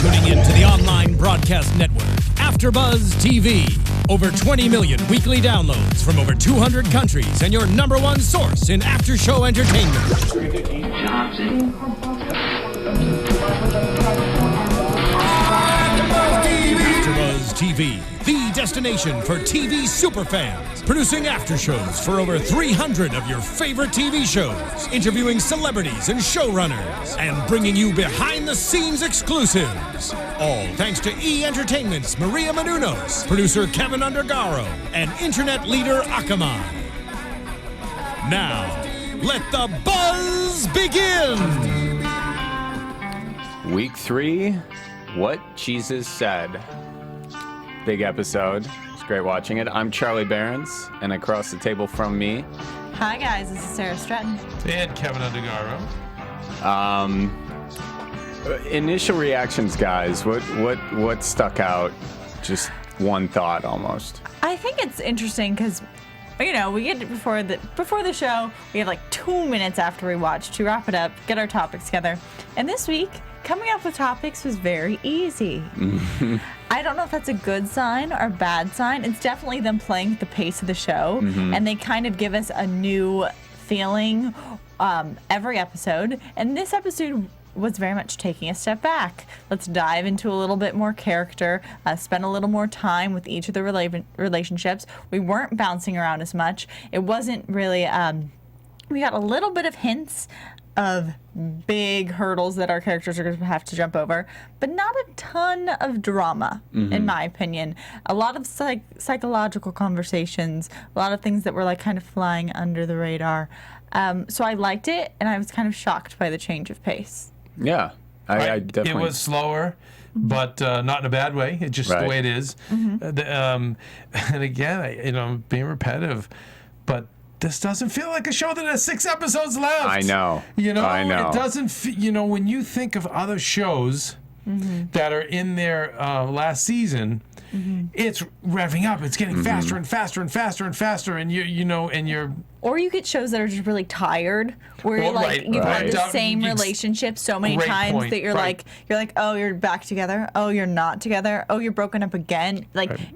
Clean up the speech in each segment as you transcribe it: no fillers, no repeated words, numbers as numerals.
tuning in to the online broadcast network, AFTERBUZZ TV. Over 20 million weekly downloads from over 200 countries and your number one source in after-show entertainment. AFTERBUZZ TV, the destination for TV superfans. Producing aftershows for over 300 of your favorite TV shows. Interviewing celebrities and showrunners. And bringing you behind-the-scenes exclusives. All thanks to E! Entertainment's Maria Menounos, producer Keven Undergaro, and internet leader Akamai. Now, let the buzz begin! Week 3, What Jesus Said. Big episode. It's great watching it. I'm Charlie Berens, and across the table from me... Hi guys, this is Sara Stretton. And Keven Undergaro. Initial reactions, guys. What stuck out? Just one thought, almost. I think it's interesting because, you know, we get before the show, we have like 2 minutes after we watch to wrap it up, get our topics together. And this week, coming up with topics was very easy. I don't know if that's a good sign or a bad sign. It's definitely them playing at the pace of the show, and they kind of give us a new feeling every episode. And this episode was very much taking a step back. Let's dive into a little bit more character, spend a little more time with each of the relationships. We weren't bouncing around as much. It wasn't really, we got a little bit of hints of big hurdles that our characters are going to have to jump over, but not a ton of drama, in my opinion. A lot of psychological conversations, a lot of things that were like kind of flying under the radar. So I liked it, and I was kind of shocked by the change of pace. Yeah, I definitely... It was slower, but not in a bad way. It's just the way it is. And again, I'm being repetitive, but this doesn't feel like a show that has 6 episodes left. I know. It doesn't. When you think of other shows that are in their last season, it's revving up. It's getting faster and faster and faster and faster, and you're. Or you get shows that are just really tired, where you've had the same relationship so many times that you're like, oh, you're back together. Oh, you're not together. Oh, you're broken up again.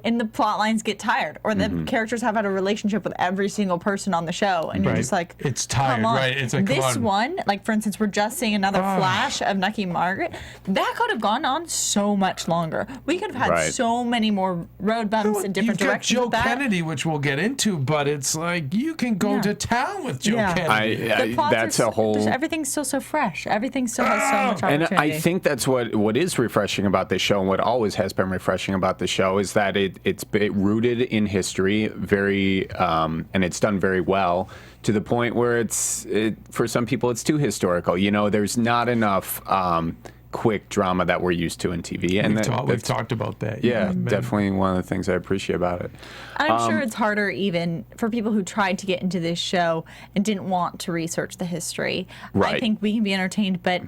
And the plot lines get tired, or the characters have had a relationship with every single person on the show, and you're just like, it's tired, right? It's like, this one, like for instance, we're just seeing another flash of Nucky and Margaret. That could have gone on so much longer. We could have had so many more road bumps in different directions. You've got Joe Kennedy, which we'll get into, but it's like you can go to town with Joe Kennedy. That's a whole... Everything's still so fresh. Everything still has so much opportunity. And I think that's what is refreshing about this show, and what always has been refreshing about the show, is that it's rooted in history, very, and it's done very well, to the point where for some people it's too historical. There's not enough quick drama that we're used to in TV. And we've talked about that. Yeah, definitely one of the things I appreciate about it. I'm sure it's harder even for people who tried to get into this show and didn't want to research the history. I think we can be entertained, but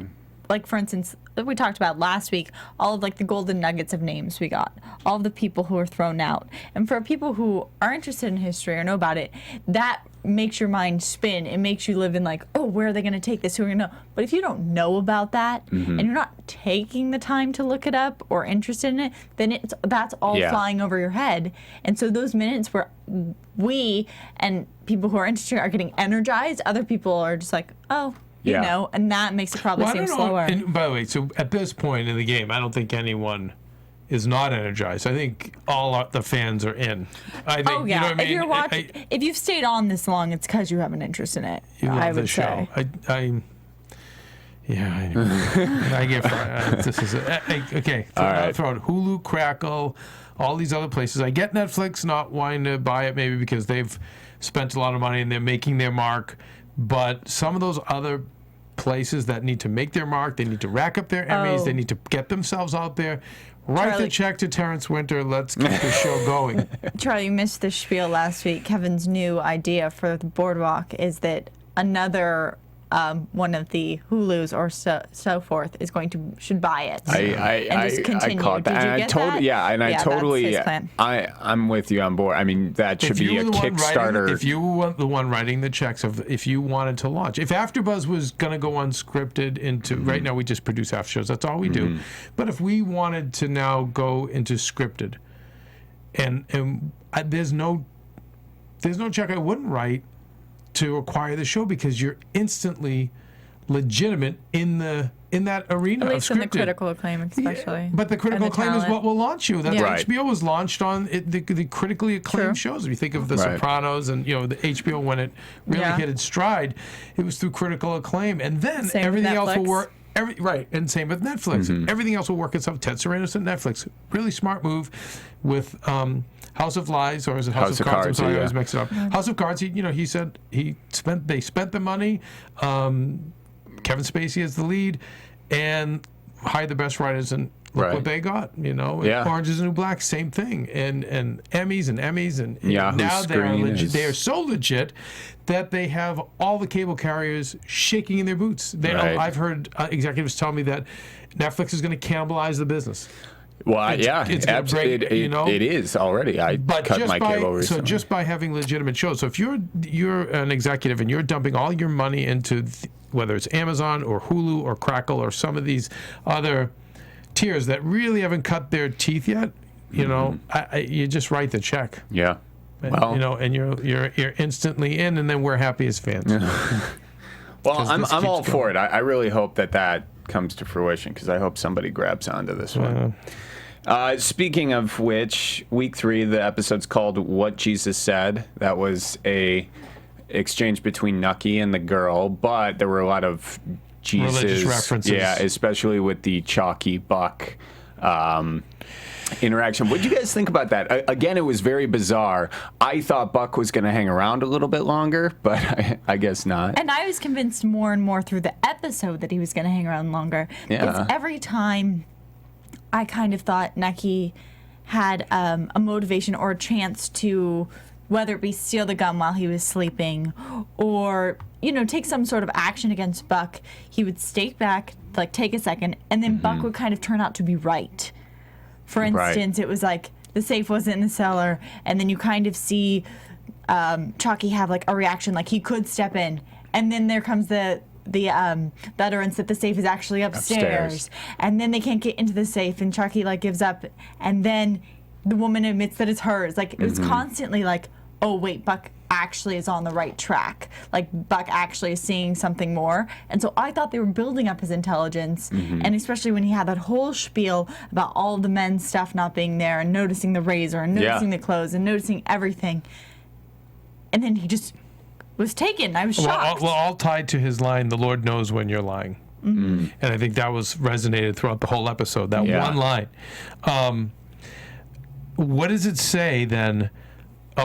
like for instance, like we talked about last week, all of like the golden nuggets of names we got, all of the people who were thrown out. And for people who are interested in history or know about it, that makes your mind spin. It makes you live in like, oh, where are they going to take this? Who are going to know? But if you don't know about that and you're not taking the time to look it up or interested in it, then that's all flying over your head. And so those minutes where we and people who are interested are getting energized, other people are just like, oh, and that makes it probably seem slower. And by the way, so at this point in the game, I don't think anyone is not energized. I think all the fans are in. I think, oh yeah, you know what I mean? If you're watching, if you've stayed on this long, it's because you have an interest in it. You love the show. I get fried. This is okay. Throw out Hulu, Crackle, all these other places. I get Netflix not wanting to buy it, maybe because they've spent a lot of money and they're making their mark. But some of those other places that need to make their mark, they need to rack up their Emmys, they need to get themselves out there. Write the check to Terrence Winter. Let's keep the show going. Charlie, you missed the spiel last week. Kevin's new idea for the Boardwalk is that another one of the Hulus or so forth should buy it. I caught that. Did you get that? Yeah, and I totally. That's his plan. I'm with you on board. I mean, that should be a Kickstarter. If you were the one writing the checks, if you wanted to launch, if AfterBuzz was going to go unscripted into right now, we just produce after shows. That's all we do. But if we wanted to now go into scripted, and there's no check I wouldn't write to acquire the show, because you're instantly legitimate in that arena. At least of in the critical acclaim, especially. Yeah, but the critical acclaim is what will launch you. That's Right. HBO was launched on the critically acclaimed shows. If you think of The Sopranos and the HBO, when it really hit its stride, it was through critical acclaim, and then Same everything with else will Netflix. work. And same with Netflix. Everything else will work itself. Ted Sarandos and Netflix. Really smart move with House of Lies, or is it House of Cards? I'm sorry, I always mix it up. House of Cards. He said they spent the money. Kevin Spacey is the lead, and hired the best writers, and look what they got. Orange is the New Black, same thing, and Emmys and now they are so legit that they have all the cable carriers shaking in their boots. I've heard executives tell me that Netflix is going to cannibalize the business. Well, it's absolutely. It is already. I cut my cable recently. So just by having legitimate shows. So if you're an executive and you're dumping all your money into whether it's Amazon or Hulu or Crackle or some of these other tiers that really haven't cut their teeth yet, you just write the check. Yeah. Well, and you're instantly in, and then we're happy as fans. Well, I'm all for it. I really hope that comes to fruition, because I hope somebody grabs onto this one. Speaking of which, week 3, the episode's called What Jesus Said. That was a exchange between Nucky and the girl, but there were a lot of Jesus religious references. Yeah, especially with the Chalky Buck interaction. What did you guys think about that? Again, it was very bizarre. I thought Buck was going to hang around a little bit longer, but I guess not. And I was convinced more and more through the episode that he was going to hang around longer. Yeah. Because every time I kind of thought Nucky had a motivation or a chance to, whether it be steal the gun while he was sleeping or, take some sort of action against Buck, he would stake back, take a second, and then Buck would kind of turn out to be right. For instance, it was like the safe wasn't in the cellar, and then you kind of see Chalky have a reaction, like he could step in, and then there comes the utterance that the safe is actually upstairs, and then they can't get into the safe, and Chalky gives up, and then the woman admits that it's hers. It was constantly oh wait, Buck actually is on the right track. Buck actually is seeing something more. And so I thought they were building up his intelligence, and especially when he had that whole spiel about all the men's stuff not being there, and noticing the razor, and noticing the clothes, and noticing everything. And then he just was taken. I was shocked. Well, all tied to his line, "The Lord knows when you're lying." And I think that was resonated throughout the whole episode, that one line. What does it say then?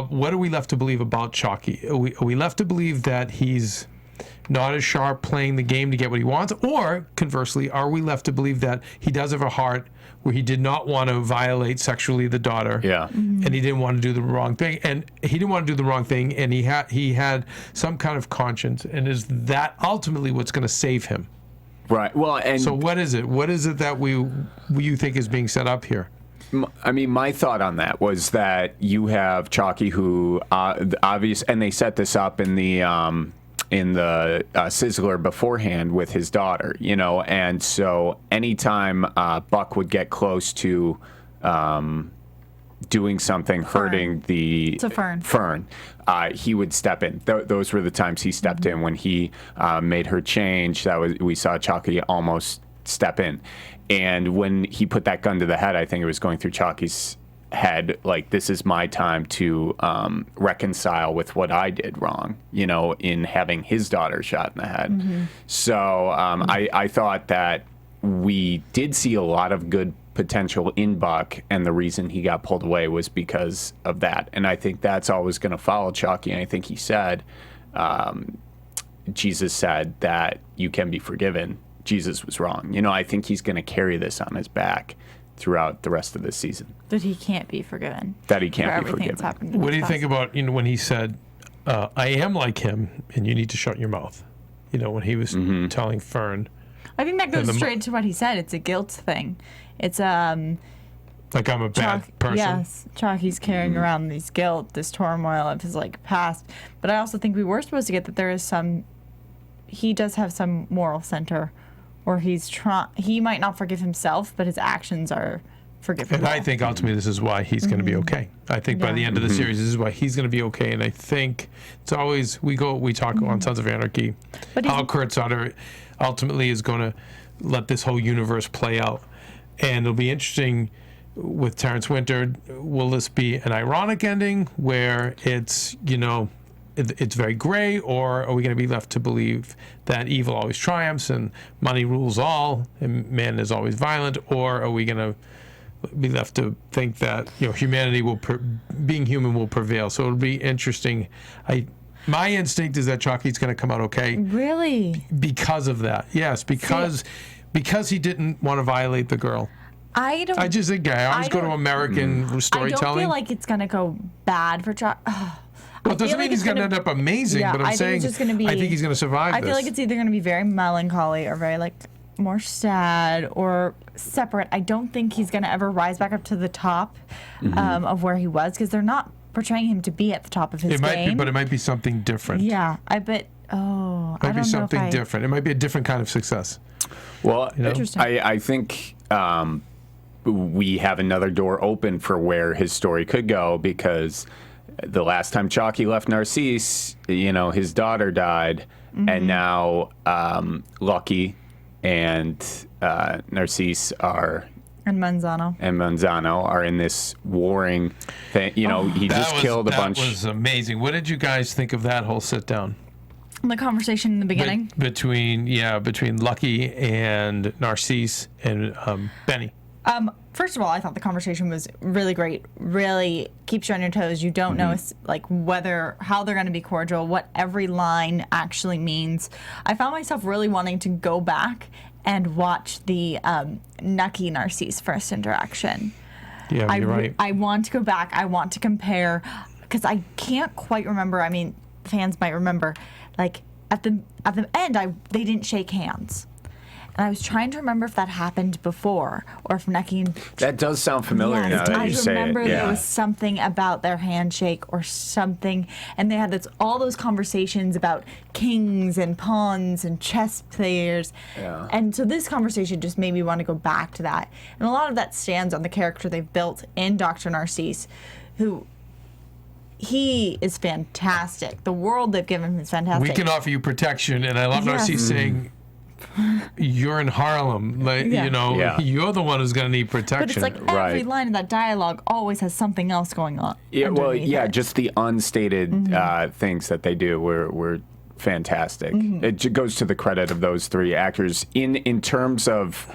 What are we left to believe about Chalky? Are we left to believe that he's not as sharp playing the game to get what he wants? Or, conversely, are we left to believe that he does have a heart where he did not want to violate sexually the daughter? Yeah. And he didn't want to do the wrong thing. And he didn't want to do the wrong thing, and he had some kind of conscience. And is that ultimately what's going to save him? Right. Well, and so what is it? What is it that you think is being set up here? I mean, my thought on that was that you have Chalky, who obvious, and they set this up in the Sizzler beforehand with his daughter, and so anytime Buck would get close to doing something hurting the Fern, he would step in. Those were the times he stepped in when he made her change. We saw Chalky almost step in. And when he put that gun to the head, I think it was going through Chalky's head, this is my time to reconcile with what I did wrong, in having his daughter shot in the head. So I thought that we did see a lot of good potential in Buck, and the reason he got pulled away was because of that. And I think that's always going to follow Chalky. And I think he said, Jesus said that you can be forgiven. Jesus was wrong. I think he's going to carry this on his back throughout the rest of this season. That he can't be forgiven. That he can't be forgiven. What do you think about when he said, I am like him, and you need to shut your mouth? when he was telling Fern. I think that goes straight to what he said. It's a guilt thing. It's like I'm a bad person. Yes, Chalky's carrying around this guilt, this turmoil of his past. But I also think we were supposed to get that there is he does have some moral center, or he might not forgive himself, but his actions are forgivable. And I think ultimately this is why he's going to be okay. I think by the end of the series, this is why he's going to be okay. And I think it's always we talk on Sons of Anarchy, how Kurt Sutter ultimately is going to let this whole universe play out, and it'll be interesting. With Terrence Winter, will this be an ironic ending where it's, it's very gray, or are we going to be left to believe that evil always triumphs and money rules all and man is always violent, or are we going to be left to think that, humanity being human will prevail? So it'll be interesting. My instinct is that Chalky's going to come out okay. Really? Because of that. Yes, because he didn't want to violate the girl. I just think I always go to American storytelling. I don't feel like it's going to go bad for Chalky. Well, it doesn't mean he's going to end up amazing, but I'm saying I think he's going to survive this. I feel like it's either going to be very melancholy or very, more sad or separate. I don't think he's going to ever rise back up to the top of where he was, because they're not portraying him to be at the top of his game. But it might be something different. Yeah, I bet. Oh, it might be something different. It might be a different kind of success. Well, I think we have another door open for where his story could go, because the last time Chalky left Narcisse, his daughter died, and now Lucky and Narcisse and Manzano are in this warring thing. He just killed a bunch. That was amazing. What did you guys think of that whole sit down? The conversation in the beginning between Lucky and Narcisse and Benny. First of all, I thought the conversation was really great. Really keeps you on your toes. You don't know how they're going to be cordial, what every line actually means. I found myself really wanting to go back and watch the Nucky Narcisse first interaction. Yeah, you're right. I want to go back. I want to compare, because I can't quite remember. I mean, fans might remember, at the end, they didn't shake hands. And I was trying to remember if that happened before, or if Nucky and... That does sound familiar now that you say it. I remember there was something about their handshake or something, and they had all those conversations about kings and pawns and chess players. Yeah. And so this conversation just made me want to go back to that. And a lot of that stands on the character they've built in Dr. Narcisse, who... He is fantastic. The world they've given him is fantastic. We can offer you protection, and I love Narcisse saying... You're in Harlem, you're the one who's going to need protection. But it's every line of that dialogue always has something else going on. Yeah, just the unstated things that they do were fantastic. It goes to the credit of those three actors in terms of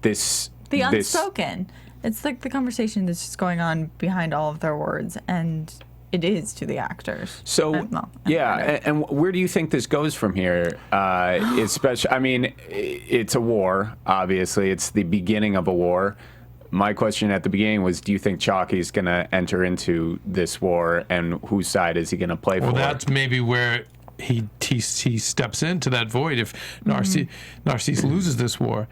this. The unspoken. It's like the conversation that's just going on behind all of their words, and it is to the actors. So, and where do you think this goes from here? Especially, I mean, it's a war, obviously. It's the beginning of a war. My question at the beginning was, do you think Chalky's going to enter into this war, and whose side is he going to play for? Well, that's maybe where he steps into that void if Narcisse loses this war.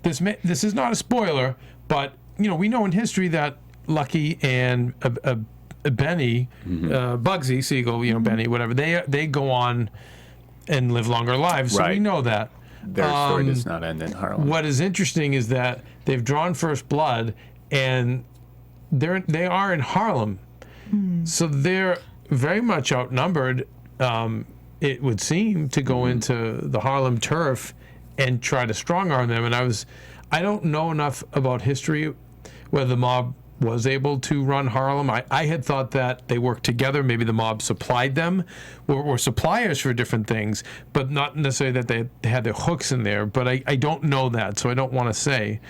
This is not a spoiler, but, we know in history that Lucky and Benny, Bugsy Siegel, Benny, whatever, they go on and live longer lives. So we know that. Their story does not end in Harlem. What is interesting is that they've drawn first blood, and they are in Harlem. So they're very much outnumbered, it would seem, to go into the Harlem turf and try to strong-arm them. And I don't know enough about history, whether the mob was able to run Harlem. I had thought that they worked together. Maybe the mob supplied them, or suppliers for different things, but not necessarily that they had their hooks in there. But I don't know that, so I don't want to say.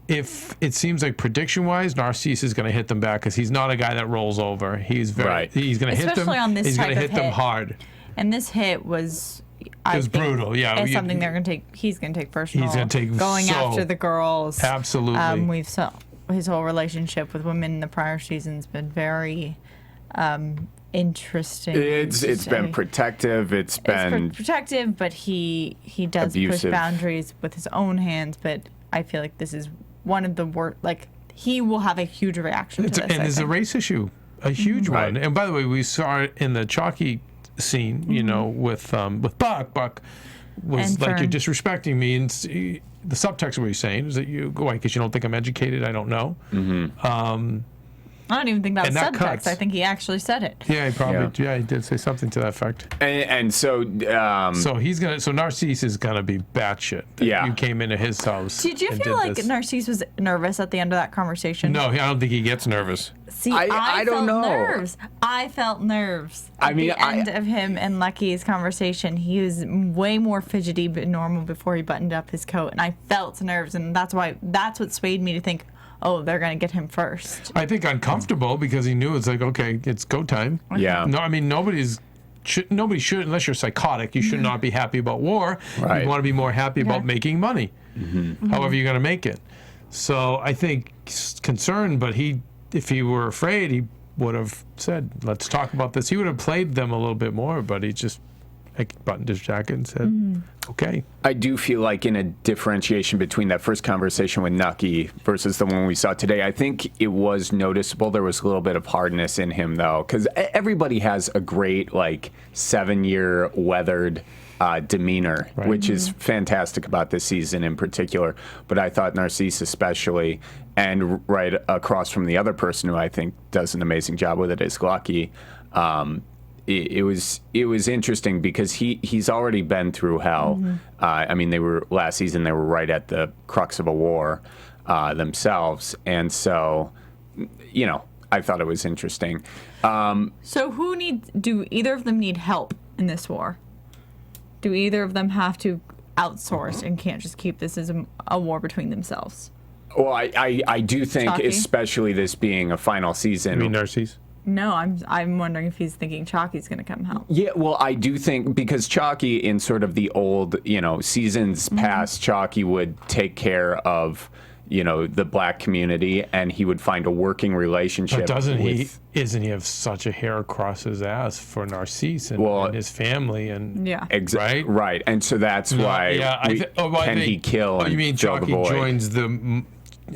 If it seems like prediction-wise, Narcisse is going to hit them back, because he's not a guy that rolls over. He's going to hit them. Especially on this he's type going to hit them hit. Hard. And this hit was... It was brutal, yeah. It's something they're going to take. He's going to take personal. He's going to take going after the girls. Absolutely. We've saw his whole relationship with women in the prior season's been very interesting. It's been protective. It's been protective, but he does abusive. push boundaries with his own hands. But I feel like this is one of the worst. Like, he will have a huge reaction to this. And it's a race issue, a huge one. And by the way, we saw it in the Chalky scene, you know, with Buck. Buck was And like, Fern. you're disrespecting me. And the subtext of what he's saying is that why? Because you don't think I'm educated? I don't know. I don't even think that was And that subtext. cuts. I think he actually said it. Yeah, he probably. Yeah, he did say something to that effect. and so So he's gonna. So Narcisse is gonna be batshit. Yeah. You came into his house. Did you and feel like this. Narcisse was nervous at the end of that conversation? No, I don't think he gets nervous. See, I don't felt know. nerves. I felt nerves. At the end of him and Lucky's conversation, he was way more fidgety than normal before he buttoned up his coat, and I felt nerves, and that's what swayed me to think, oh, they're gonna get him first. I think uncomfortable because he knew it's like, okay, it's go time. Yeah. No, I mean nobody should, unless you're psychotic, you should not be happy about war. Right. You want to be more happy about making money, however you're going to make it. So I think he's concerned, but if he were afraid, he would have said, let's talk about this. He would have played them a little bit more, but he just buttoned his jacket and said, okay. I do feel like in a differentiation between that first conversation with Nucky versus the one we saw today, I think it was noticeable there was a little bit of hardness in him, though, because everybody has a great, like, 7-year weathered demeanor, which is fantastic about this season in particular. But I thought Narcisse especially, and right across from the other person who I think does an amazing job with it is Lucky. It was interesting because he's already been through hell. I mean, last season they were right at the crux of a war themselves, and so you know, I thought it was interesting. So do either of them need help in this war? Do either of them have to outsource and can't just keep this as a war between themselves? Well, I do think, Chalky? especially this being a final season. I mean, Narcisse. No, I'm wondering if he's thinking Chalky's going to come help. Yeah, well, I do think because Chalky in sort of the old, seasons past, Chalky would take care of, the black community, and he would find a working relationship. But isn't he have such a hair across his ass for Narcisse and his family and Yeah. Right, and so that's why he kill? Oh, you mean fill the Chalky void? joins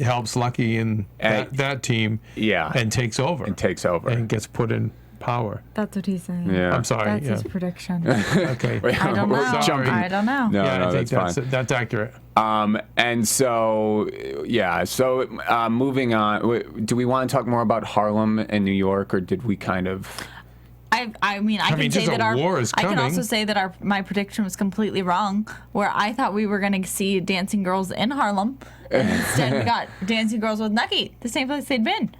helps Lucky in that team, and takes over, and gets put in power. That's what he's saying. Yeah, I'm sorry. That's his prediction. Okay, I don't know. Sorry. I don't know. No, I think that's fine. that's accurate. And so, moving on, do we want to talk more about Harlem and New York, or did we kind of... I mean, I can say just that a war is I can coming. also say that my prediction was completely wrong, where I thought we were going to see dancing girls in Harlem, and instead we got dancing girls with Nucky, the same place they'd been.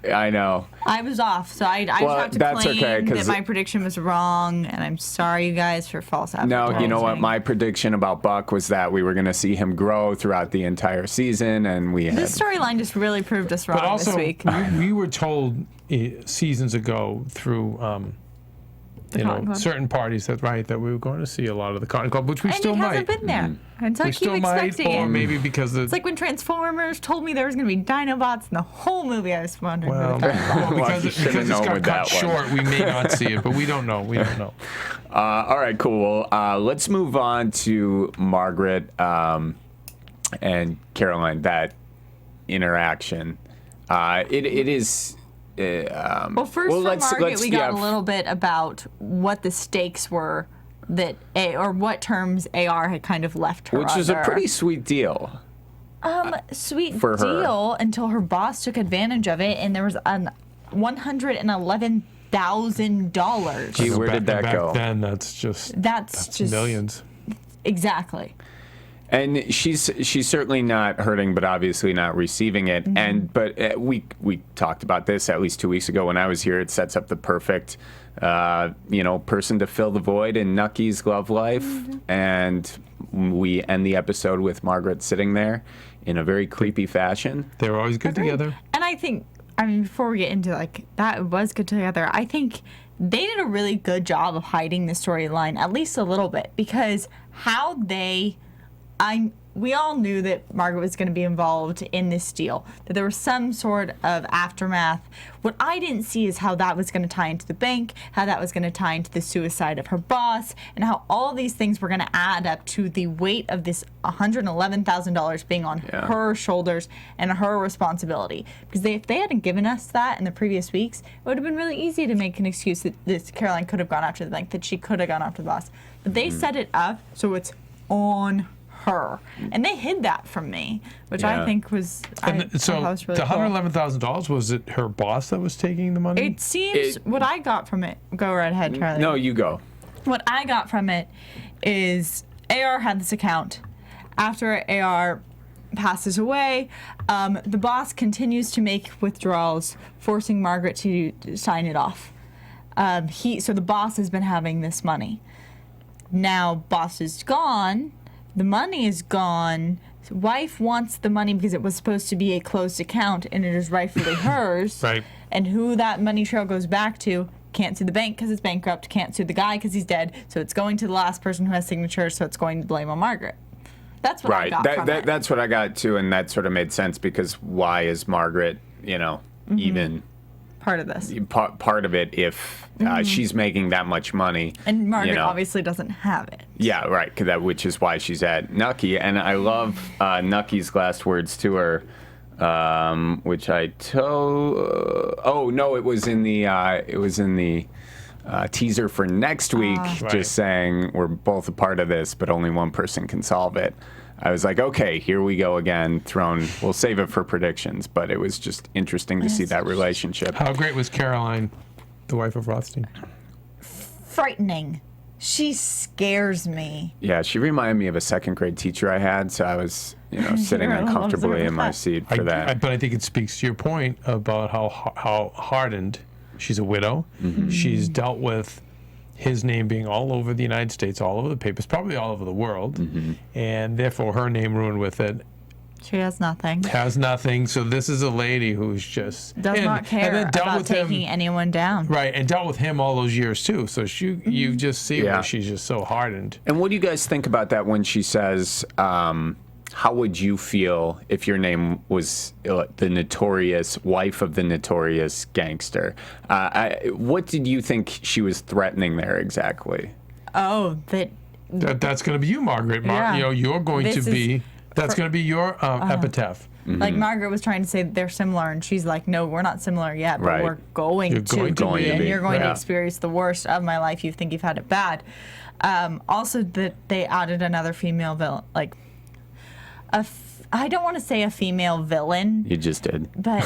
I know. I was off, so I just have to claim that my prediction was wrong, and I'm sorry, you guys, for false advertising. No, you know what? My prediction about Buck was that we were going to see him grow throughout the entire season, and This storyline just really proved us wrong But also, this week. we were told seasons ago through certain parties that we were going to see a lot of the Cotton Club, which we still it might. hasn't been there. And so I We keep still might, expecting or it. maybe because It's like when Transformers told me there was going to be Dinobots in the whole movie. I was wondering. Well, you should have because it's known got with cut that one. short, we may not see it, but we don't know. We don't know. all right, cool. Let's move on to Margaret and Caroline, that interaction. It is... Well, first from Margaret, we got a little bit about what the stakes were or what terms AR had kind of left her Which under. is a pretty sweet deal. Sweet for her. deal until her boss took advantage of it, and there was $111,000. Gee, where did that back go? Then that's just millions. Exactly. And she's certainly not hurting, but obviously not receiving it. But we talked about this at least 2 weeks ago when I was here. It sets up the perfect, person to fill the void in Nucky's love life, and we end the episode with Margaret sitting there in a very creepy fashion. They were always good together. And I think, before we get into that, it was good together. I think they did a really good job of hiding the storyline, at least a little bit, because how they we all knew that Margaret was going to be involved in this deal, that there was some sort of aftermath. What I didn't see is how that was going to tie into the bank, how that was going to tie into the suicide of her boss, and how all these things were going to add up to the weight of this $111,000 being on her shoulders and her responsibility. Because if they hadn't given us that in the previous weeks, it would have been really easy to make an excuse that Caroline could have gone after the bank, that she could have gone after the boss. But they set it up so it's on her, and they hid that from me, which I think was so was really the $111,000, was it her boss that was taking the money? It seems what I got from it. Go right ahead, Charlie. No, you go. What I got from it is AR had this account. After AR passes away, the boss continues to make withdrawals, forcing Margaret to sign it off. So the boss has been having this money. Now boss is gone. The money is gone. Wife wants the money because it was supposed to be a closed account and it is rightfully hers. Right. And who that money trail goes back to, can't sue the bank because it's bankrupt, can't sue the guy because he's dead, so it's going to the last person who has signatures, so it's going to blame on Margaret. That's what I got from it. That's what I got too, and that sort of made sense because why is Margaret, even part of this? Part of it if she's making that much money. And Margaret obviously doesn't have it. Yeah, right, which is why she's at Nucky. And I love Nucky's last words to her, which I told. It was in the teaser for next week, just saying we're both a part of this, but only one person can solve it. I was like, okay, here we go again. We'll save it for predictions, but it was just interesting to see that relationship. How great was Caroline, the wife of Rothstein? Frightening. She scares me. Yeah, she reminded me of a second grade teacher I had, so I was, sitting uncomfortably in my seat for that. But I think it speaks to your point about how hardened. She's a widow. Mm-hmm. She's dealt with his name being all over the United States, all over the papers, probably all over the world, and therefore her name ruined with it. She has nothing. So this is a lady who's just does not care about taking anyone down. Right, and dealt with him all those years too. So you just see where she's just so hardened. And what do you guys think about that when she says, how would you feel if your name was the notorious wife of the notorious gangster? What did you think she was threatening there exactly? Oh, that's going to be you, Margaret. You're going to be. That's going to be your epitaph. Mm-hmm. Like Margaret was trying to say that they're similar, and she's like, "No, we're not similar yet, but we're going to be, and you're going to experience the worst of my life. You think you've had it bad." Also, that they added another female villain, I don't want to say a female villain. You just did. But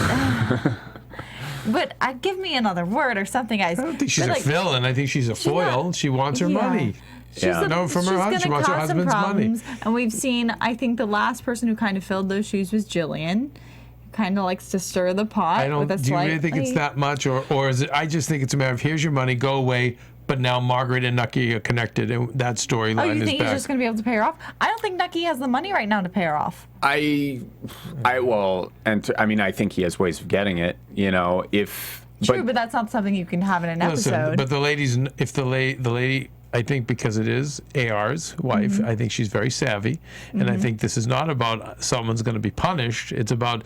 give me another word or something, guys. I don't think she's a villain. I think she's a foil. She wants her money. She's from her husband. She wants her husband's money. And we've seen, I think the last person who kind of filled those shoes was Jillian. Kind of likes to stir the pot. Do you really think it's that much? Or is it, I just think it's a matter of, here's your money, go away. But now Margaret and Nucky are connected, and that storyline is back. Oh, you think he's just going to be able to pay her off? I don't think Nucky has the money right now to pay her off. I think he has ways of getting it. True, but that's not something you can have in an episode. But the lady, I think because it is AR's wife, I think she's very savvy, and I think this is not about someone's going to be punished. It's about,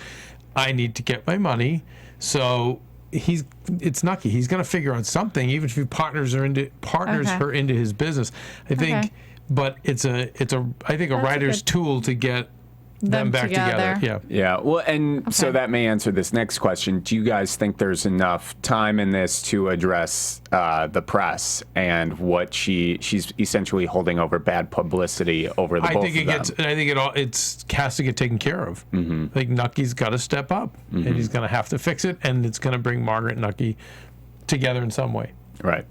I need to get my money, so. It's Nucky. He's going to figure out something, even if he partners her into his business. I think, but I think a writer's tool to get them back together. Yeah. Well, and so that may answer this next question. Do you guys think there's enough time in this to address the press and what she's essentially holding over bad publicity over the both of them? I think it has to get taken care of. Mm-hmm. Like Nucky's got to step up, and he's going to have to fix it, and it's going to bring Margaret and Nucky together in some way. Right.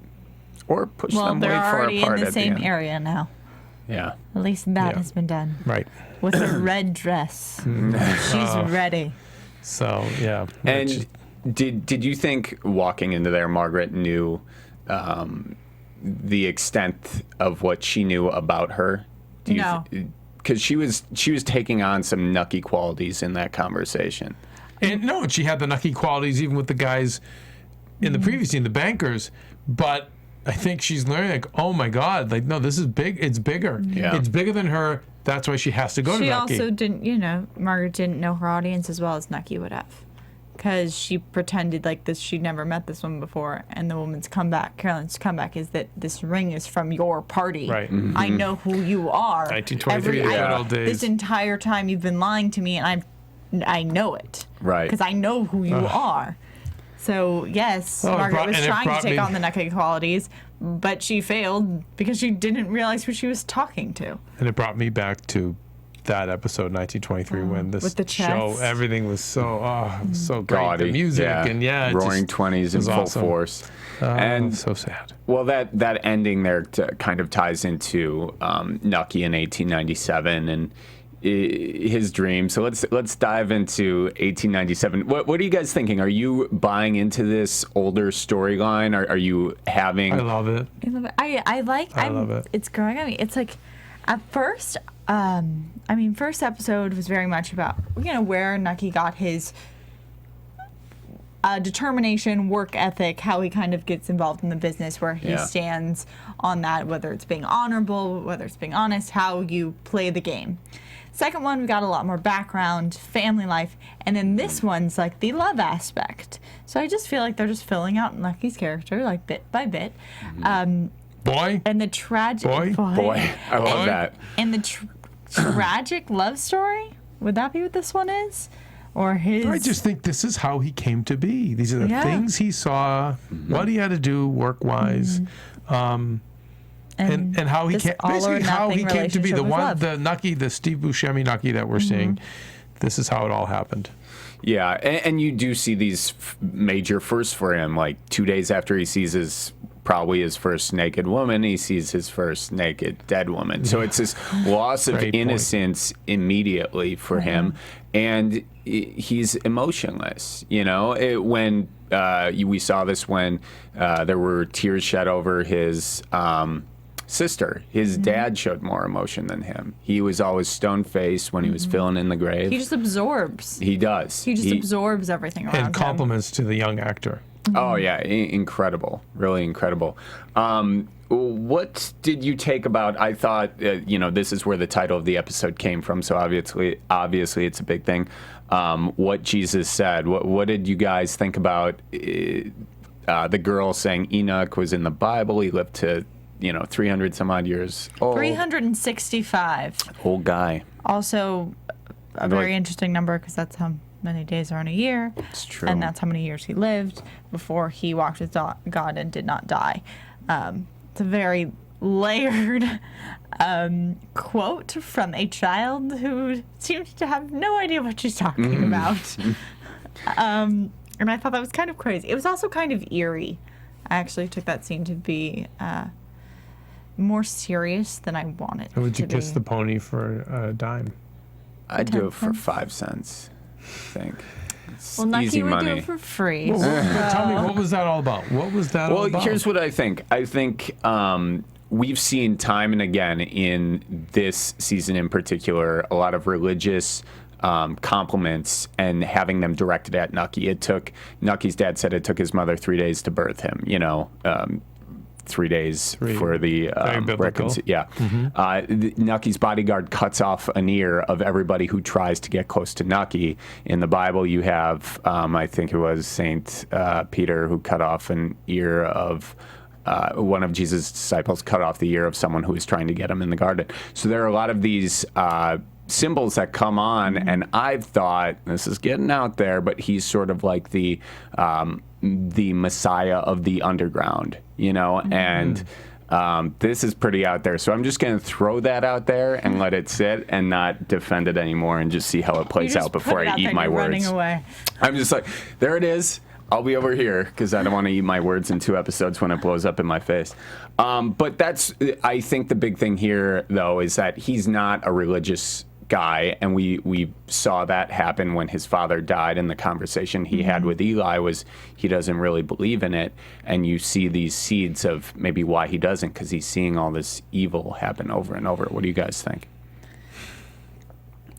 Or push them way far apart. Well, they're already in the same area now. Yeah. At least that has been done. Right. With a red dress. She's ready. So, yeah. And did you think walking into there, Margaret knew the extent of what she knew about her? No. Because she was taking on some Nucky qualities in that conversation. And she had the Nucky qualities even with the guys in the previous scene, the bankers. But I think she's learning, oh my God, no, this is big. It's bigger. Yeah. It's bigger than her. That's why she has to go to Nucky. She also didn't, Margaret didn't know her audience as well as Nucky would have. Because she pretended like this, she'd never met this woman before. And the woman's comeback, Caroline's comeback, is that this ring is from your party. Right. I know who you are. 1923, the good old days. This entire time you've been lying to me, and I know it. Right. Because I know who you are. So, yes, Margaret was trying to take on the Nucky qualities, but she failed because she didn't realize who she was talking to. And it brought me back to that episode, 1923, when this with the show, chest. everything was so great. Gaudy. The music Roaring 20s in full awesome. Force. And so sad. Well, that ending there kind of ties into Nucky in 1897 and his dream. So let's dive into 1897. What are you guys thinking? Are you buying into this older storyline? Are you having? I love it. I love it. It's growing on me. It's like, at first, first episode was very much about where Nucky got his determination, work ethic, how he kind of gets involved in the business, where he stands on that, whether it's being honorable, whether it's being honest, how you play the game. Second one, we got a lot more background, family life, and then this one's like the love aspect. So I just feel like they're just filling out Nucky's character, like bit by bit. Boy. And the tragic Boy, I love that. And the tragic love story, would that be what this one is? Or his? I just think this is how he came to be. These are the things he saw, what he had to do work-wise. And how he came, basically how he came to be the Nucky, the Steve Buscemi Nucky that we're seeing. This is how it all happened. Yeah, and you do see these major firsts for him. Like 2 days after he sees probably his first naked woman, he sees his first naked dead woman. So it's this loss of innocence immediately for him, and he's emotionless. When we saw this when there were tears shed over his sister. His dad showed more emotion than him. He was always stone-faced when he was filling in the grave. He just absorbs. He does. He just absorbs everything around him. And compliments to the young actor. Oh, yeah. Incredible. Really incredible. What did you take about, I thought, this is where the title of the episode came from, so obviously it's a big thing. What Jesus said. What did you guys think about the girl saying Enoch was in the Bible? He lived to 300 some odd years old. 365. Old guy. Also, a very interesting number because that's how many days are in a year. It's true. And that's how many years he lived before he walked with God and did not die. It's a very layered quote from a child who seems to have no idea what she's talking about. And I thought that was kind of crazy. It was also kind of eerie. I actually took that scene to be more serious than I wanted to be. Would you kiss the pony for a dime? I'd do it for 5 cents, I think. It's Nucky easy would money. do it for free. Tell me, what was that all about? What was that all about? Well, here's what I think. I think we've seen time and again in this season in particular a lot of religious compliments and having them directed at Nucky. Nucky's dad said it took his mother 3 days to birth him, 3 days for the Nucky's bodyguard cuts off an ear of everybody who tries to get close to Nucky. In the Bible, you have, I think it was Saint Peter who cut off an ear of one of Jesus' disciples cut off the ear of someone who was trying to get him in the garden. So there are a lot of these symbols that come on, and I've thought, this is getting out there, but he's sort of like the Messiah of the underground, and this is pretty out there. So I'm just going to throw that out there and let it sit and not defend it anymore and just see how it plays out before I eat my words. Running away. I'm just like, there it is. I'll be over here because I don't want to eat my words in 2 episodes when it blows up in my face. But I think the big thing here, though, is that he's not a religious guy, and we saw that happen when his father died, and the conversation he had with Eli was he doesn't really believe in it, and you see these seeds of maybe why he doesn't, because he's seeing all this evil happen over and over. What do you guys think?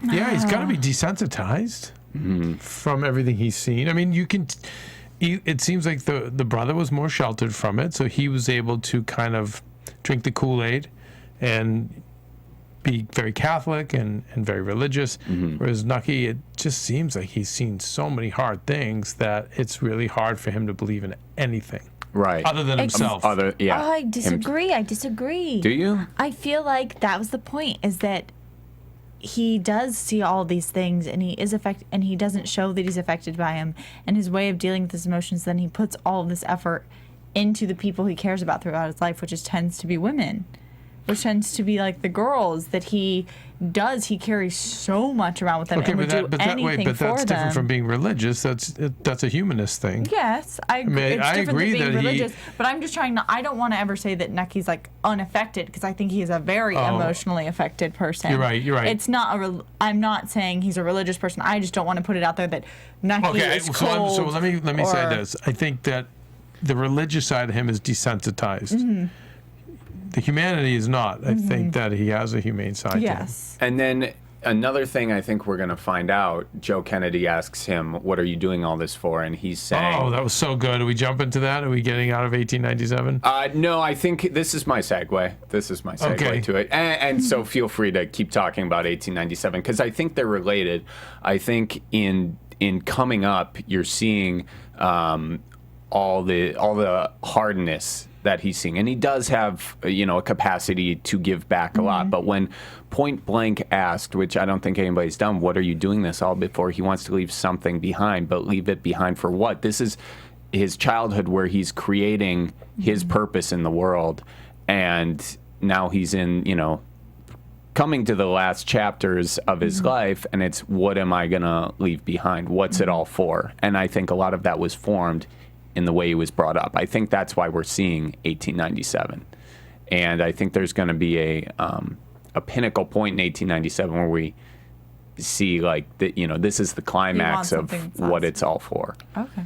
Yeah, he's got to be desensitized from everything he's seen. I mean, it seems like the brother was more sheltered from it, so he was able to kind of drink the Kool-Aid and be very Catholic and very religious, whereas Nucky, it just seems like he's seen so many hard things that it's really hard for him to believe in anything. Right. Other than himself. I disagree. Do you? I feel like that was the point, is that he does see all these things, and he doesn't show that he's affected by him, and his way of dealing with his emotions, then he puts all of this effort into the people he cares about throughout his life, which tends to be women, which tends to be like the girls that he carries so much around with them, and would do anything for them. That's different from being religious. That's a humanist thing. Yes, I agree. It's different agree than being that religious, but I'm just I don't want to ever say that Nucky's like unaffected, because I think he is a very emotionally affected person. You're right. It's not I'm not saying he's a religious person. I just don't want to put it out there that Nucky is cold. So let me say this. I think that the religious side of him is desensitized. The humanity is not. I think that he has a humane side to him. And then another thing I think we're going to find out, Joe Kennedy asks him, what are you doing all this for? And he's saying... Oh, that was so good. Are we jumping to that? Are we getting out of 1897? No, I think this is my segue. To it. And so feel free to keep talking about 1897, because I think they're related. I think in coming up, you're seeing all the hardness that he's seeing, and he does have a capacity to give back a lot. But when point blank asked, which I don't think anybody's done, what are you doing this all before? He wants to leave something behind, but leave it behind for what? This is his childhood where he's creating his purpose in the world, and now he's in coming to the last chapters of his life, and it's, what am I gonna leave behind? What's it all for? And I think a lot of that was formed in the way he was brought up. I think that's why we're seeing 1897. And I think there's going to be a pinnacle point in 1897 where we see this is the climax of what it's all for. Okay.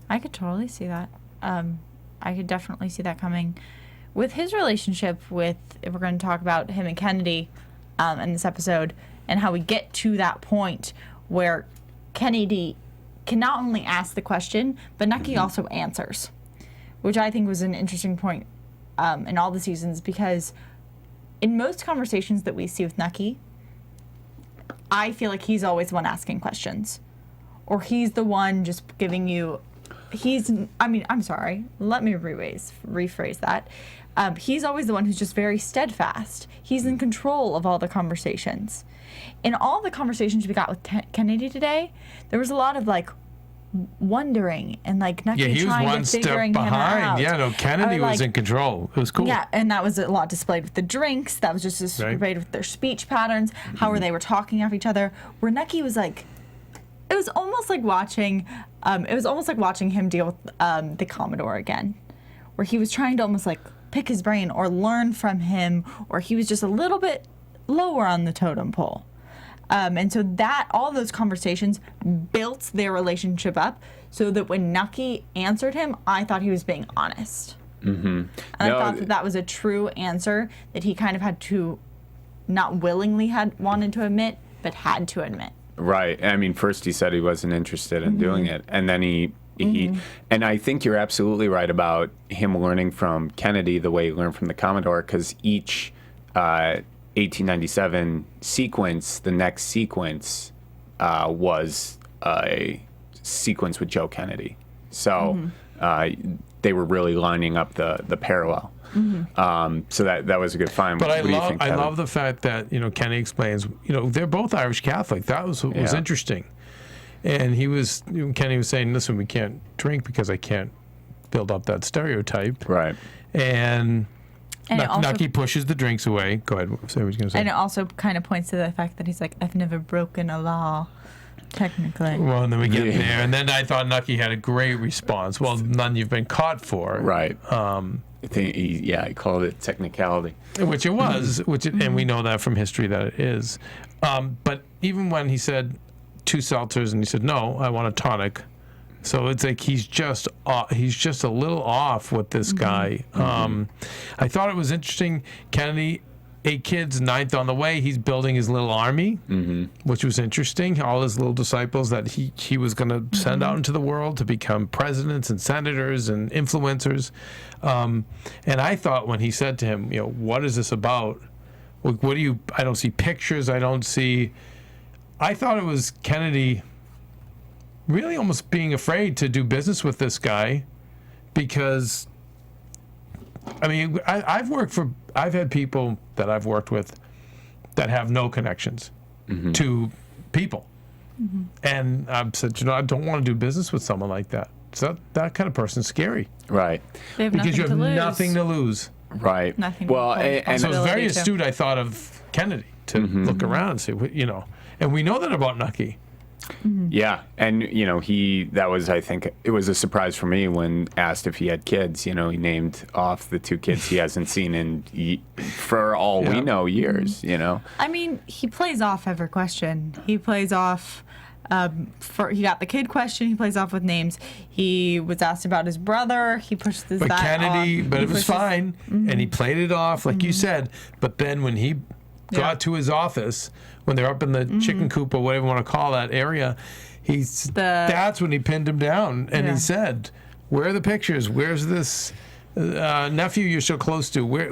I could totally see that. I could definitely see that coming. With his relationship with, if we're going to talk about him and Kennedy in this episode, and how we get to that point where Kennedy can not only ask the question, but Nucky also answers, which I think was an interesting point in all the seasons, because in most conversations that we see with Nucky, I feel like he's always the one asking questions, or he's the one just giving you, I'm sorry, let me rephrase that. He's always the one who's just very steadfast. He's in control of all the conversations. In all the conversations we got with Kennedy today, there was a lot of wondering and Nucky trying to figuring him out. Yeah, no, Kennedy was in control. It was cool. Yeah, and that was a lot displayed with the drinks. That was just displayed with their speech patterns, how they were talking off each other. Where Nucky was it was almost like watching him deal with the Commodore again, where he was trying to almost pick his brain or learn from him, or he was just a little bit lower on the totem pole. And so that all those conversations built their relationship up, so that when Nucky answered him, I thought he was being honest. And I thought that was a true answer that he kind of had to, not willingly had wanted to admit, but had to admit. Right. I mean, first he said he wasn't interested in doing it, and then he and I think you're absolutely right about him learning from Kennedy the way he learned from the Commodore, because each 1897 sequence, the next sequence was a sequence with Joe Kennedy. So they were really lining up the parallel. So that was a good find. But I love the fact that Kennedy explains they're both Irish Catholic. That was what was interesting. And Kennedy was saying, listen, we can't drink because I can't build up that stereotype. Right. And Nucky pushes the drinks away. Go ahead. Say what you're going to say. And it also kind of points to the fact that he's like, I've never broken a law, technically. Well, and then we get there. And then I thought Nucky had a great response. Well, none you've been caught for. Right. He called it technicality. Which it was. And we know that from history that it is. But even when he said 2 seltzers and he said, no, I want a tonic. So it's like he's just a little off with this guy. I thought it was interesting. Kennedy, 8 kids, 9th on the way. He's building his little army, which was interesting. All his little disciples that he was going to send out into the world to become presidents and senators and influencers. And I thought when he said to him, what is this about? What do you? I don't see pictures. I don't see. I thought it was Kennedy really almost being afraid to do business with this guy because, I mean, I've had people that I've worked with that have no connections to people. And I've said, I don't want to do business with someone like that. So that kind of person's scary. Right. They have Because you have nothing to lose. nothing to lose. Right. Nothing. Well, and So it's very Ability to- astute, I thought, of Kennedy to look around and say, and we know that about Nucky. yeah, and that was, I think, it was a surprise for me when asked if he had kids. He named off the 2 kids he hasn't seen in, for all we know, years. I mean, he plays off every question. He plays off. He got the kid question. He plays off with names. He was asked about his brother. He pushed this. But that Kennedy, off. but He it was pushes- fine, and he played it off like you said. But then when he got to his office, when they're up in the chicken coop or whatever you want to call that area, that's when he pinned him down, and he said, "Where are the pictures? Where's this nephew you're so close to? Why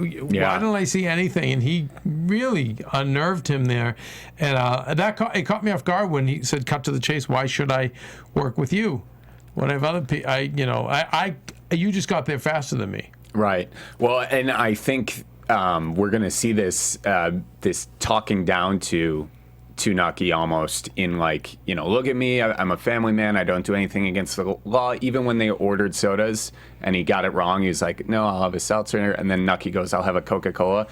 don't I see anything?" And he really unnerved him there, and it caught me off guard when he said, "Cut to the chase. Why should I work with you when I have other people? You just got there faster than me." Right. Well, and I think we're going to see this talking down to Nucky almost in look at me, I'm a family man, I don't do anything against the law. Even when they ordered sodas and he got it wrong, he was like, no, I'll have a seltzer. And then Nucky goes, I'll have a Coca-Cola,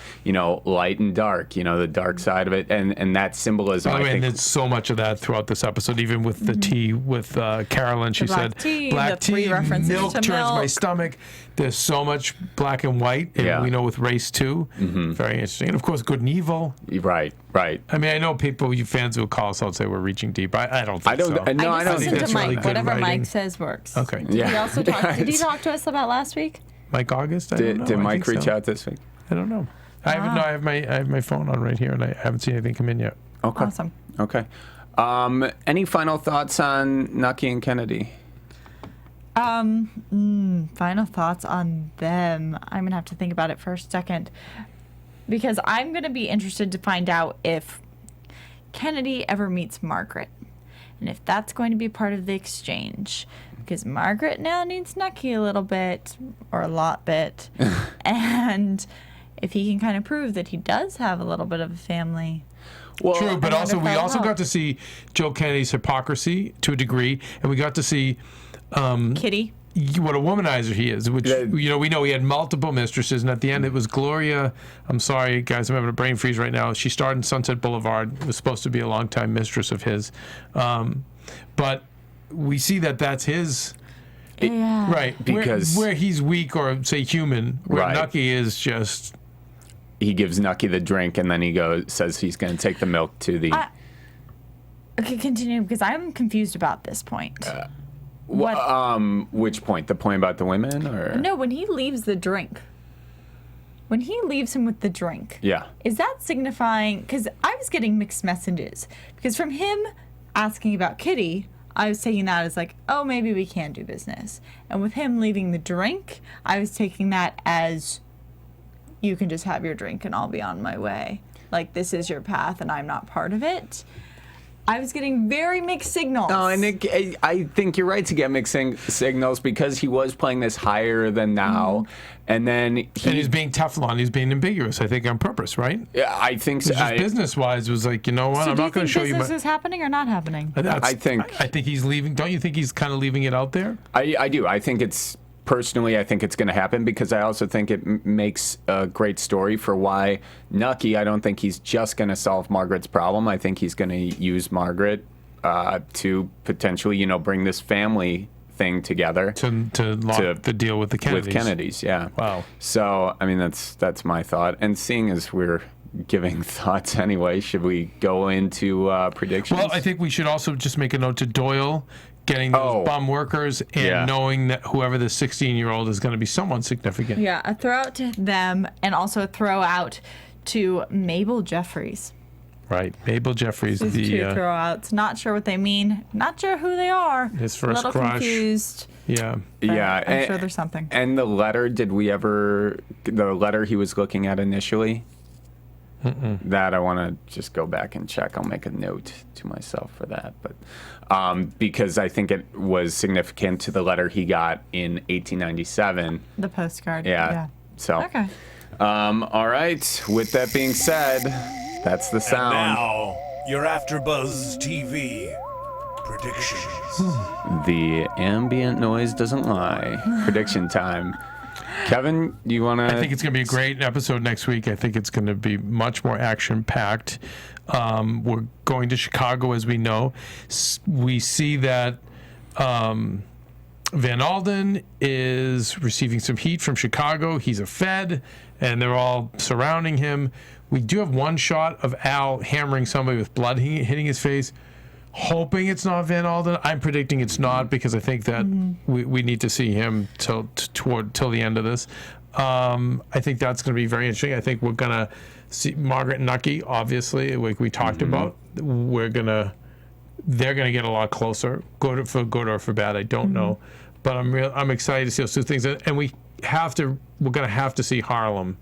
light and dark, the dark side of it. And that symbolism, By the way, I think. and there's so much of that throughout this episode, even with the tea with Caroline. She said, black the 3 tea, references milk to turns my milk. stomach. There's so much black and white, and we know with race too. Very interesting. And of course, good and evil. Right. I mean, I know you fans will call us out and say we're reaching deep. I don't think so. No, I I don't just think listen that's to really Mike. good Whatever writing. Mike says works. Okay. Yeah. He also talked. Did he talk to us about last week? Mike August? I don't know. Did I Mike think reach so. out this week? I don't know. I have my phone on right here, and I haven't seen anything come in yet. Okay. Awesome. Okay. Any final thoughts on Nucky and Kennedy? Final thoughts on them. I'm gonna have to think about it for a second because I'm gonna be interested to find out if Kennedy ever meets Margaret, and if that's going to be part of the exchange. Because Margaret now needs Nucky a little bit, or a lot bit, and if he can kind of prove that he does have a little bit of a family. Well, True, but I also wonder if we that'll also help. got to see Joe Kennedy's hypocrisy to a degree, and we got to see Kitty. what a womanizer he is. Which we know he had multiple mistresses, and at the end it was Gloria. I'm sorry, guys, I'm having a brain freeze right now. She starred in Sunset Boulevard. Was supposed to be a longtime mistress of his, but we see that that's his. Yeah. Right, Because- where he's weak or say human, where Right. Nucky is just. He gives Nucky the drink, and then he says he's going to take the milk to the. Okay, continue because I'm confused about this point. Which point? The point about the women, or No, when he leaves the drink. When he leaves him with the drink. Yeah. Is that signifying? Because I was getting mixed messages. Because from him asking about Kitty, I was taking that as like, oh, maybe we can do business. And with him leaving the drink, I was taking that as, you can just have your drink and I'll be on my way. Like, this is your path and I'm not part of it. I was getting very mixed signals. No, and I think you're right to get mixing signals because he was playing this higher than now, and then And he's being Teflon. He's being ambiguous. I think on purpose, right? Yeah, I think so. Just business-wise, was like, you know what? So I'm do you not going think to show you business my. is happening or not happening? I think he's leaving. Don't you think he's kind of leaving it out there? I do. I think it's personally, I think it's going to happen because I also think it makes a great story for why Nucky. I don't think he's just going to solve Margaret's problem. I think he's going to use Margaret to potentially, bring this family thing together To lock the deal with the Kennedys. with Kennedys. Yeah. Wow. So I mean, that's my thought. And seeing as we're giving thoughts anyway, should we go into predictions? Well, I think we should also just make a note to Doyle getting those bum workers and knowing that whoever the 16-year-old is going to be someone significant. Yeah, a throw out to them and also a throw out to Mabel Jeffries. Right. Mabel Jeffries, These two throwouts. Not sure what they mean. Not sure who they are. His A first little crush. confused. Yeah. but yeah, I'm sure there's something. And the letter, the letter he was looking at initially? That I want to just go back and check. I'll make a note to myself for that. But because I think it was significant to the letter he got in 1897. The postcard. Yeah. So. Okay. All right. With that being said, that's the sound. And now, your AfterBuzz TV predictions. The ambient noise doesn't lie. Prediction time. Kevin, you want to... I think it's going to be a great episode next week. I think it's going to be much more action-packed. We're going to Chicago, as we know. We see that Van Alden is receiving some heat from Chicago. He's a Fed, and they're all surrounding him. We do have one shot of Al hammering somebody with blood hitting his face. Hoping it's not Van Alden. I'm predicting it's not because I think that we need to see him till the end of this. I think that's going to be very interesting. I think we're going to see Margaret and Nucky, obviously, like we talked about. They're going to get a lot closer. For good or for bad, I don't know. But I'm excited to see those two things. And we're going to have to see Harlem.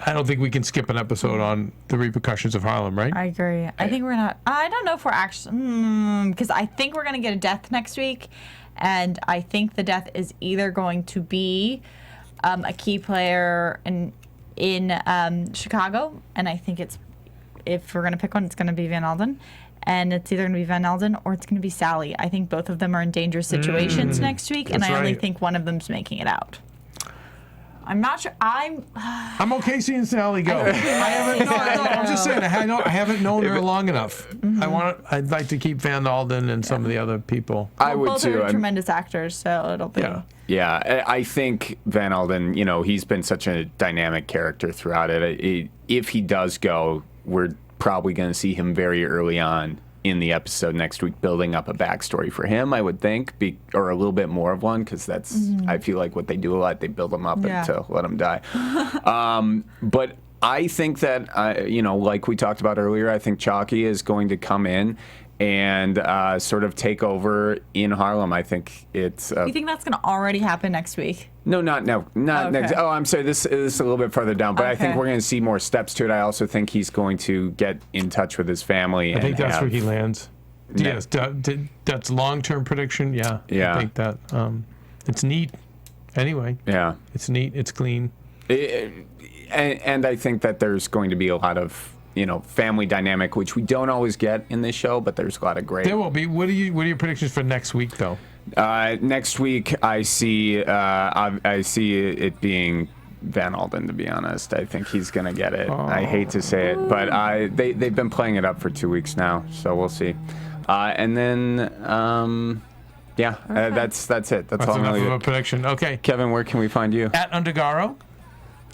I don't think we can skip an episode on the repercussions of Harlem, right? I agree. I think we're not. I don't know if we're actually. Because I think we're going to get a death next week. And I think the death is either going to be a key player in Chicago. And I think if we're going to pick one, it's going to be Van Alden. And it's either going to be Van Alden or it's going to be Sally. I think both of them are in dangerous situations next week. And I only think one of them's making it out. I'm not sure. I'm okay seeing Sally go. I'm just saying. I haven't known her long enough. I'd like to keep Van Alden and some of the other people. I would both too. Both are tremendous actors, so it'll be. Yeah. I think Van Alden. He's been such a dynamic character throughout it. If he does go, we're probably going to see him very early on in the episode next week, building up a backstory for him, I would think, or a little bit more of one, because that's, I feel like what they do a lot, they build him up to let him die. But I think that, like we talked about earlier, I think Chalky is going to come in and sort of take over in Harlem. I think it's... you think that's going to already happen next week? No, not next. Oh, I'm sorry. This is a little bit further down, but I think we're going to see more steps to it. I also think he's going to get in touch with his family. I think that's where he lands. Yes, that's long-term prediction. Yeah. I think that it's neat. Anyway. Yeah. It's neat. It's clean. And I think that there's going to be a lot of family dynamic, which we don't always get in this show, but there's a lot of great. There will be. What are your predictions for next week, though? Next week, I see it being Van Alden. To be honest, I think he's gonna get it. I hate to say it, but they've been playing it up for 2 weeks now, so we'll see. And then that's it. That's all enough of a prediction. Okay, Kevin, where can we find you? At Undergaro.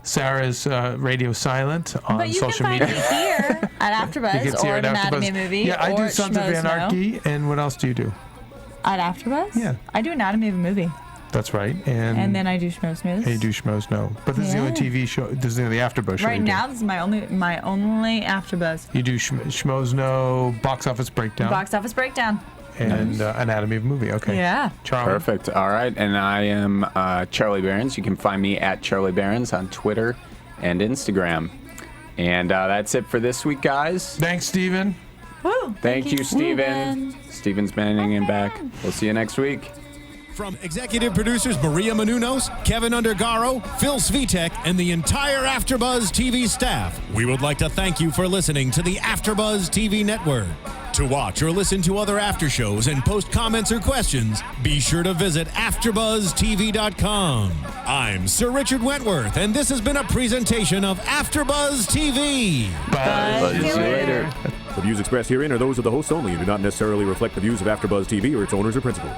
Sarah's Radio Silent on social media. You can find me here at AfterBuzz or Anatomy of a Movie. Yeah, I do Sons of Anarchy. And what else do you do? At AfterBuzz? Yeah. I do Anatomy of a Movie. That's right. And then I do Schmoes News. And you do Schmoes No. But this is the only TV show. This is the only AfterBuzz show. Right now, this is my only AfterBuzz. You do Schmoes No, Box Office Breakdown. Box Office Breakdown. And Anatomy of a Movie. Okay. Yeah. Charlie. Perfect. All right. And I am Charlie Berens. You can find me at Charlie Berens on Twitter and Instagram. And that's it for this week, guys. Thanks, Steven. Woo. Thank you, Steven. Steven's manning him back. We'll see you next week. From executive producers Maria Menounos, Keven Undergaro, Phil Svitek, and the entire AfterBuzz TV staff, we would like to thank you for listening to the AfterBuzz TV network. To watch or listen to other after shows and post comments or questions, be sure to visit AfterBuzzTV.com. I'm Sir Richard Wentworth, and this has been a presentation of AfterBuzz TV. Bye. See you later. The views expressed herein are those of the hosts only and do not necessarily reflect the views of AfterBuzz TV or its owners or principals.